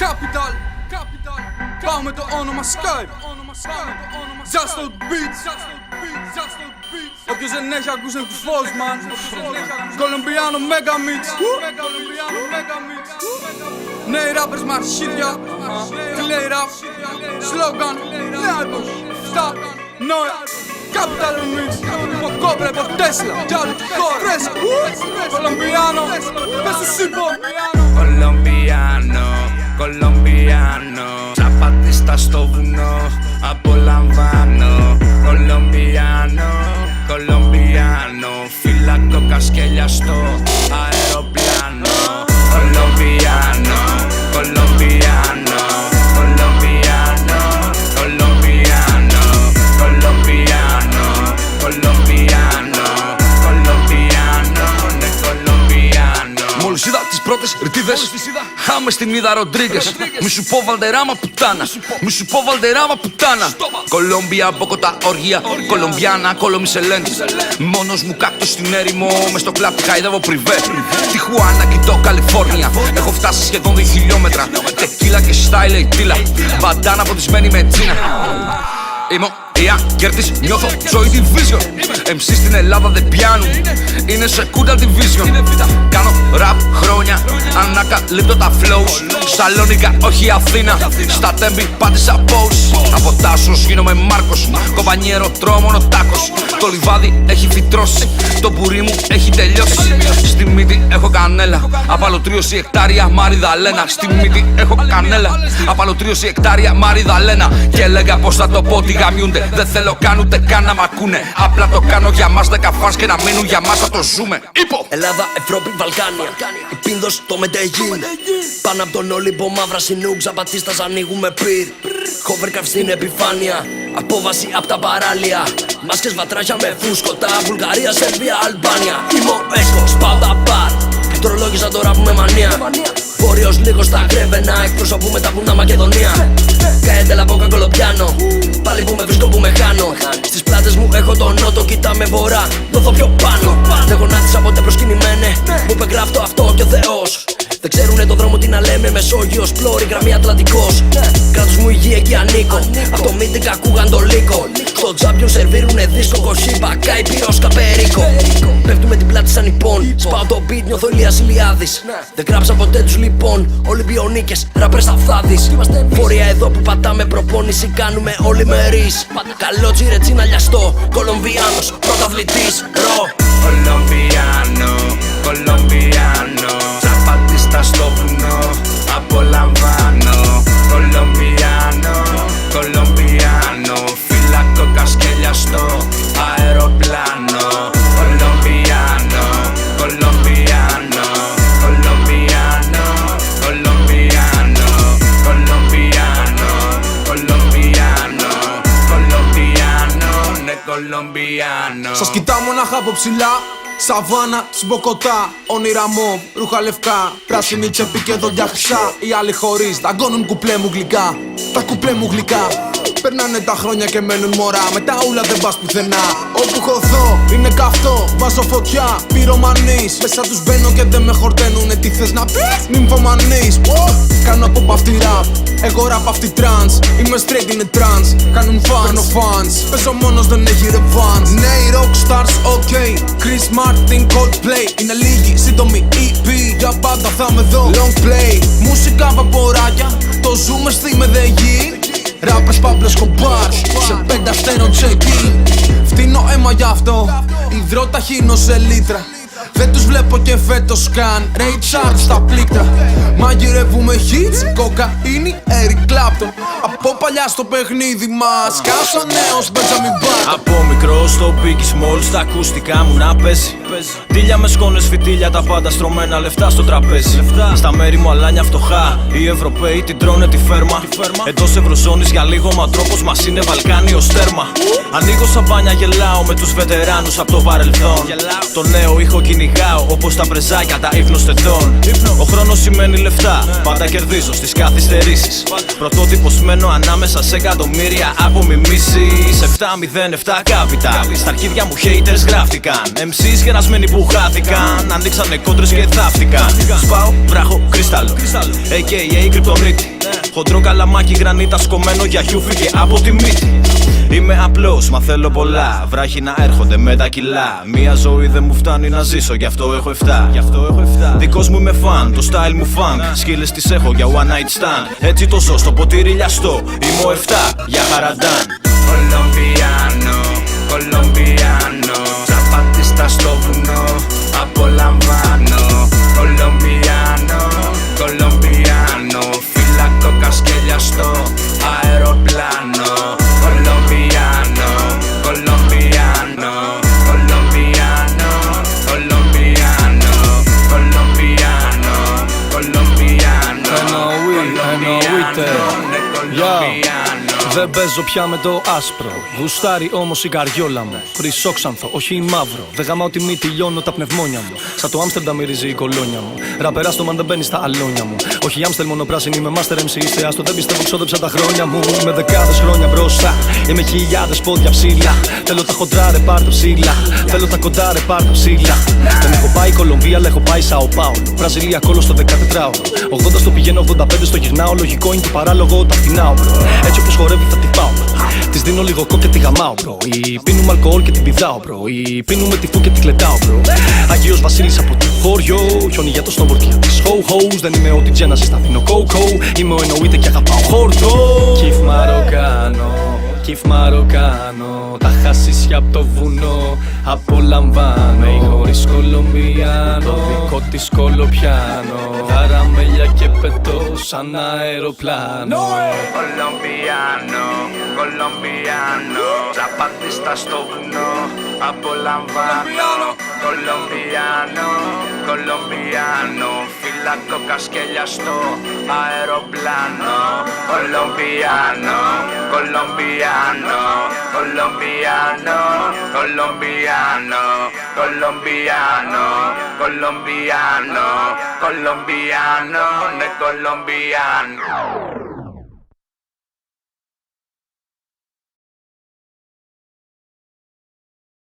Capital. Πάμε το όνομα Sky. Just the beats. Όποιος δεν έχει ακούσει είναι κουφός, man. Κολομπιάνο Mega Mix. Νέοι rappers με αρχίδια. Clay rap. Slogan. Νέαρκος. Φτά. Νόε. Capital Mix. Από Κόμπρε, από Τέσλα. Κι άλλο χώρο. Φρέσκο. Κολομπιάνο. Πες τους είπω. Κολομπιάνο, Κολομπιάνο. Τσαπατίστα στο βουνό, απολαμβάνω. Κολομπιάνο, Κολομπιάνο. Φύλακο κασκέλια στο αεροπλάνο. Κολομπιάνο, Κολομπιάνο. Κολομπιάνο, Κολομπιάνο. Κολομπιάνο, Κολομπιάνο. Κολομπιάνο, ναι Κολομπιάνο. Μόλις είδα τις πρώτες ρητίδες, χάμε στην είδα Ροντρίγκες. Μη σου πω Βαλτεράμα πουτάνα, μη σου πω Βαλτεράμα πουτάνα. Κολόμπια, Μποκοτά, οργία, Κολομπιάνα, Κολομισελέν. Μόνος μου κάκτος στην έρημο, μες στο κλαπ χαϊδεύω πριβέ. Τιχουάνα, κοιτώ Καλιφόρνια, έχω φτάσει σχεδόν 2 χιλιόμετρα. Τεκίλα και style η τίλα, μπαντάνα ποτισμένη με τσίνα. Είμαι η Ακέρτης, νιώθω Joy Division. MC στην Ελλάδα δεν πιάνουν, είναι σε κούντα division. Κάνω rap χρόνια, ανακαλύπτω τα flows. Σαλόνικα, όχι Αθήνα, στα τέμπη πάτησα pose. Από Τάσος γίνομαι Μάρκος, κομπανιέρο τρώω μόνο τάκος. Το λιβάδι έχει φυτρώσει, το πουρί μου έχει τελειώσει. Στη μύτη έχω κανέλα, απαλωτρίωση εκτάρια Μαριδαλένα. Στη μύτη έχω κανέλα, απαλωτρίωση εκτάρια Μαριδαλένα. Και έλεγα πως θα το πω ότι γαμιούνται. Δεν θέλω καν ούτε καν να μ' ακούνε. Απλά το κάνω για μας 10 φανς και να μείνουν για μας θα το ζούμε. Είπω! Ελλάδα, Ευρώπη, Βαλκάνια. Η Πίνδος, το Μεντεγίν. Πάνω από τον Όλυμπο, μαύρα συνούκ. Ζαπατίστας ανοίγουμε πυρ. Hovercraft στην επιφάνεια. Απόβαση απ' τα παράλια. Μάσκες βατράχια με φούσκωτα. Βουλγαρία, Σερβία, Αλμπάνια. Είμαι ο Έσκος, πάω τα μπαρ. Πληκτρολόγησα τώρα που με μανία. Βόρειος λίγο στα Κρέβαινα. Εκπροσωπούμε τα βουνά Μακεδονία. Καέντελα από Κολομπιάνο. Πάλι που με βρίσκω που με χάνω. Στις πλάτες μου έχω τον νότο, κοίτα με βορρά. Δώθω πιο πάνω. Δεν γονάτισα ποτέ προσκυνημένε. Μου είπε γράφτο αυτό και ο Θεός. Δεν ξέρουνε το δρόμο τι να λέμε. Μεσόγειος, πλώρη, γραμμή Ατλαντικός. Κράτος μου υγεία εκεί ανήκω. Απ' το μύτικα ακούγαν το λύκο. Στο τσάμπιον σερβίρουνε δίσκο. Κοχύμπα, Καϊπύρος, Καπερίκο. Πέφτουμε την πλάτη σαν υπόν. Σπάω το beat, νιώθω Ηλίας Ηλιάδης. Δεν γράψα ποτέ τους λοιπόν. Ολυμπιονίκες, ραπέρ στα φθάδης. Βόρεια εδώ που πατάμε προπόνηση. Κάνουμε όλοι μερίς. Καλό τσιρετσί να λιαστώ. Κολομβιάνος, πρωταθλητής, ρο. Κολομπιάνο, Κολομπιάνο. Τσαπατίστα στο βουνό, απολαμβάνω. Κολομπιάνο, Κολομπιάνο. Φύλακο κασκέλια στο αεροπλάνο. Κολομπιάνο, Κολομπιάνο. Κολομπιάνο, Κολομπιάνο. Κολομπιάνο, Κολομπιάνο. Κολομπιάνο, ναι Κολομπιάνο. Σας κοιτάω μονάχα από ψηλά. Σαβάνα, Μποκοτά, όνειρα μοβ, ρούχα λευκά. Πράσινη τσέπη και δόντια χρυσά. Οι άλλοι χωρίς, δαγκώνουν κουπλέ μου γλυκά. Τα κουπλέ μου γλυκά. Περνάνε τα χρόνια και μένουν μωρά. Με τα ούλα δεν πας πουθενά. Όπου χωθώ είναι καυτό. Βάζω φωτιά, πυρομανής. Μέσα τους μπαίνω και δεν με χορταίνουνε. Τι θες να πεις, νυμφομανής. Κάνω από παυτή rap, εγώ rap αυτή trans. Είμαι straight είναι trans. Κάνουν fans, παίρνω fans. Παίζω μόνος δεν έχει revanche. Νέοι rockstars, ok. Chris Martin, Coldplay. Είναι λίγοι, σύντομοι EP. Για πάντα θα με δω, long play. Μουσικά βαποράκια, το ζούμε στη Μεδεγή. Ράπες Παύλος Κομπάρ, σε 5 αστέρων check-in. Φτύνω αίμα γι' αυτό, υδρότα χύνω σε λίτρα. Δεν τους βλέπω και φέτος καν, Ray Charles στα πλήκτρα. Μαγειρεύουμε hits, κοκαίνη, Eric Clapton. Από παλιά στο παιχνίδι μας, κάσα νέος Benjamin Button. Από μικρό στο Biggie Small, στα ακουστικά μου να παίζει. Τίλια με σκόνες, φυτίλια, τα πάντα στρωμένα λεφτά στο τραπέζι. Στα μέρη μου αλάνια φτωχά, οι Ευρωπαίοι την τρώνε τη φέρμα. Εντός Ευρωζώνης για λίγο, μα τρόπος μας είναι Βαλκάνιο στέρμα. Ανοίγω σαμπάνια, γελάω με τους βετεράνους από το παρελθόν. Το νέο ήχο κυνηγάω, όπως τα πρεζάκια τα ύφνος τετών. Ο χρόνος σημαίνει λεφτά, πάντα κερδίζω στις καθυστερήσεις. Πρωτότυπος μένω ανάμεσα σε εκατομμύρια απομιμήσεις. 707 capital, στα αρχίδια μου haters γράφτηκαν. MCs γερασμένοι που χάθηκαν, ανοίξανε κόντρες και θαύτηκαν. Σπάω βράχο κρυστάλλο, AKA Κρυπτονίτη. Χοντρό καλαμάκι γρανίτα σκομμένο για χιούφι και από τη μύτη. Είμαι απλός, μα θέλω πολλά. Βράχοι να έρχονται με τα κιλά. Μία ζωή δεν μου φτάνει να ζήσω, γι' αυτό έχω 7. Δικός μου είμαι φαν, το style μου funk. Σκύλες τις έχω για one night stand. Έτσι το ζω στο ποτήρι λιαστό. Είμαι ο 7 για χαραντάν. Κολομπιάνο, Κολομπιάνο. Τσαπατίστα στο βουνό, απολαμβάνω. Κολομπιάνο, Κολομπιάνο. Φυλακό κασκέλια στο αεροπλάνο. Κολομπιάνο, Κολομπιάνο. Κολομπιάνο, Κολομπιάνο. Κολομπιάνο, Κολομπιάνο. Εννοείται. Δεν παίζω πια με το άσπρο. Γουστάρει όμως η καριόλα μου. Χρυσόξανθο, όχι μαύρο. Δεν γαμάω τη μύτη, λιώνω τα πνευμόνια μου. Σαν το Άμστερνταμ μυρίζει η κολόνια μου. Ραπερά στο μαν δεν μπαίνει στα αλόνια μου. Όχι Άμστελ μόνο πράσινη, είμαι Master MC. Είστε άστο, δεν πιστεύω, ξόδεψα τα χρόνια μου. Είμαι δεκάδες χρόνια μπροστά. Είμαι χιλιάδες πόδια ψηλά. Θέλω τα χοντρά, ρε πάρ' το ψηλά. Θέλω τα κοντά, ρε πάρ' το ψηλά. Δεν έχω πάει Κολομβία, αλλά έχω πάει Σαο Πάολο. Βραζιλία κόλλο στο 14ωρο. 80 στο πηγαίνω, 85 στο γυρνάω. Λογικό είναι το παράλογο, τα φτηνάω, bro. Έτσι όπως χορεύει θα τη πάω, bro. Της δίνω λίγο κόκ και τη γαμάω, bro. Ή πίνουμε αλκοόλ και την πηδάω, bro. Ή πίνουμε τη φου και την κλετάω, bro. Αγίος Βασίλης από το χωριό. Χιόνι για το snowboard και για τις ho-hos. Δεν είμαι ό,τι Genesis, θα δίνω coco. Είμαι ο εννοείται και αγαπάω χόρτο. Κιφ Μαροκάνο, κιφ Μαροκάνο. Τα χασίσια απ' το βουνό απολαμβάνω. Ή χωρίς Κολομπιάνο, δικό της κολοπιάνο. Καραμέλια και πετώ σαν αεροπλάνο. Κολομπιάνο, Κολομπιάνο. Τσαπατίστα στο βουνό, απολαμβάνω. Κολομπιάνο, Κολομπιάνο. Φυλακό κασκέλια στο αεροπλάνο. Κολομπιάνο, Κολομπιάνο. Κολομπιάνο, Κολομπιάνο. Κολομπιάνο, Κολομπιάνο. Κολομπιάνο, ναι Κολομπιάνο.